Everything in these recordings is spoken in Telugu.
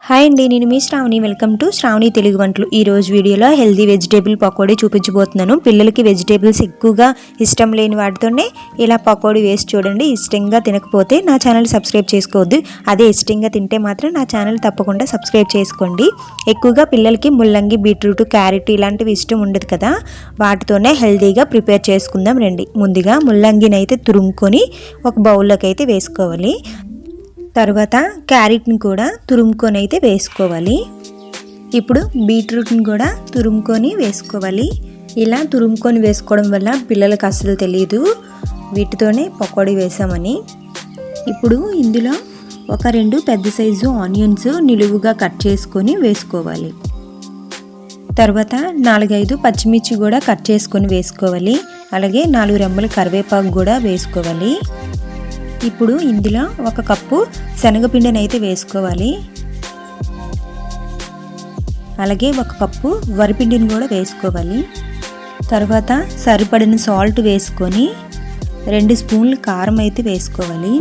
హాయ్ అండి, నేను మీ శ్రావణి. వెల్కమ్ టు శ్రావణి తెలుగు వంటలు. ఈరోజు వీడియోలో హెల్దీ వెజిటేబుల్ పకోడీ చూపించబోతున్నాను. పిల్లలకి వెజిటేబుల్స్ ఎక్కువగా ఇష్టం లేని వాటితోనే ఇలా పకోడీ వేసి చూడండి. ఇష్టంగా తినకపోతే నా ఛానల్ సబ్స్క్రైబ్ చేసుకోవద్దు. అదే ఇష్టంగా తింటే మాత్రం నా ఛానల్ తప్పకుండా సబ్స్క్రైబ్ చేసుకోండి. ఎక్కువగా పిల్లలకి ముల్లంగి, బీట్రూట్, క్యారెట్ ఇలాంటివి ఇష్టం ఉండదు కదా, వాటితోనే హెల్దీగా ప్రిపేర్ చేసుకుందాం రండి. ముందుగా ముల్లంగిని అయితే తురుముకొని ఒక బౌల్లోకి అయితే వేసుకోవాలి. తర్వాత క్యారెట్ని కూడా తురుముకొని అయితే వేసుకోవాలి. ఇప్పుడు బీట్రూట్ని కూడా తురుముకొని వేసుకోవాలి. ఇలా తురుముకొని వేసుకోవడం వల్ల పిల్లలకు అసలు తెలియదు వీటితోనే పకోడీ వేసామని. ఇప్పుడు ఇందులో ఒక 2 పెద్ద సైజు ఆనియన్స్ నిలువుగా కట్ చేసుకొని వేసుకోవాలి. తర్వాత 4-5 పచ్చిమిర్చి కూడా కట్ చేసుకొని వేసుకోవాలి. అలాగే 4 రెమ్మల కరివేపాకు కూడా వేసుకోవాలి. ఇప్పుడు ఇందులో 1 కప్పు శనగపిండిని అయితే వేసుకోవాలి. అలాగే 1 కప్పు వరిపిండిని కూడా వేసుకోవాలి. తర్వాత సరిపడిన సాల్ట్ వేసుకొని 2 స్పూన్లు కారం అయితే వేసుకోవాలి.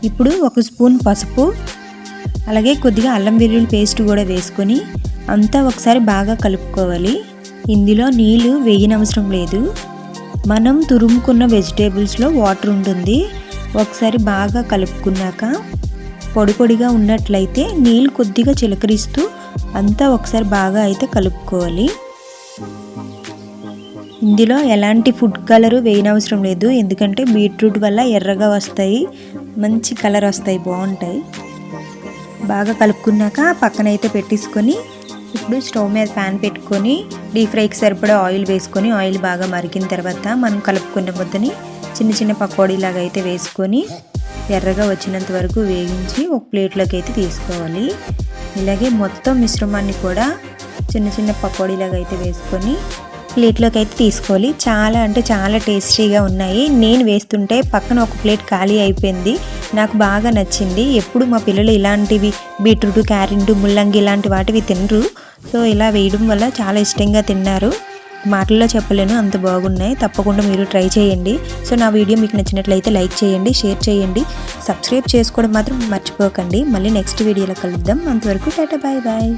ఇప్పుడు 1 స్పూన్ పసుపు, అలాగే కొద్దిగా అల్లం వెల్లుల్లి పేస్ట్ కూడా వేసుకొని అంతా ఒకసారి బాగా కలుపుకోవాలి. ఇందులో నీళ్ళు వేయనవసరం లేదు. మనం తురుముకున్న వెజిటేబుల్స్లో వాటర్ ఉంటుంది. ఒకసారి బాగా కలుపుకున్నాక పొడి పొడిగా ఉన్నట్లయితే నీళ్ళు కొద్దిగా చిలకరిస్తూ అంతా ఒకసారి బాగా అయితే కలుపుకోవాలి. ఇందులో ఎలాంటి ఫుడ్ కలరు వేయనవసరం లేదు, ఎందుకంటే బీట్రూట్ వల్ల ఎర్రగా వస్తాయి, మంచి కలర్ వస్తాయి, బాగుంటాయి. బాగా కలుపుకున్నాక పక్కన అయితే పెట్టేసుకొని ఇప్పుడు స్టవ్ మీద ప్యాన్ పెట్టుకొని డీప్ ఫ్రైకి సరిపడా ఆయిల్ వేసుకొని ఆయిల్ బాగా మరిగిన తర్వాత మనం కలుపుకున్న ముద్దని చిన్న చిన్న పకోడీలాగా అయితే వేసుకొని ఎర్రగా వచ్చినంత వరకు వేగించి ఒక ప్లేట్లోకి అయితే తీసుకోవాలి. ఇలాగే మొత్తం మిశ్రమాన్ని కూడా చిన్న చిన్న పకోడీలాగా అయితే వేసుకొని ప్లేట్లోకి అయితే తీసుకోవాలి. చాలా అంటే చాలా టేస్టీగా ఉన్నాయి. నేను వేస్తుంటే పక్కన ఒక ప్లేట్ ఖాళీ అయిపోయింది. నాకు బాగా నచ్చింది. ఎప్పుడు మా పిల్లలు ఇలాంటివి బీట్రూట్, క్యారెట్, ముల్లంగి ఇలాంటి వాటివి తినరు. సో ఇలా వేయడం వల్ల చాలా ఇష్టంగా తిన్నారు. మాటల్లో చెప్పలేను, అంత బాగున్నాయి. తప్పకుండా మీరు ట్రై చేయండి. సో నా వీడియో మీకు నచ్చినట్లయితే లైక్ చేయండి, షేర్ చేయండి, సబ్స్క్రైబ్ చేసుకోవడం మాత్రం మర్చిపోకండి. మళ్ళీ నెక్స్ట్ వీడియోలో కలుద్దాం. అంతవరకు టాటా, బాయ్ బాయ్.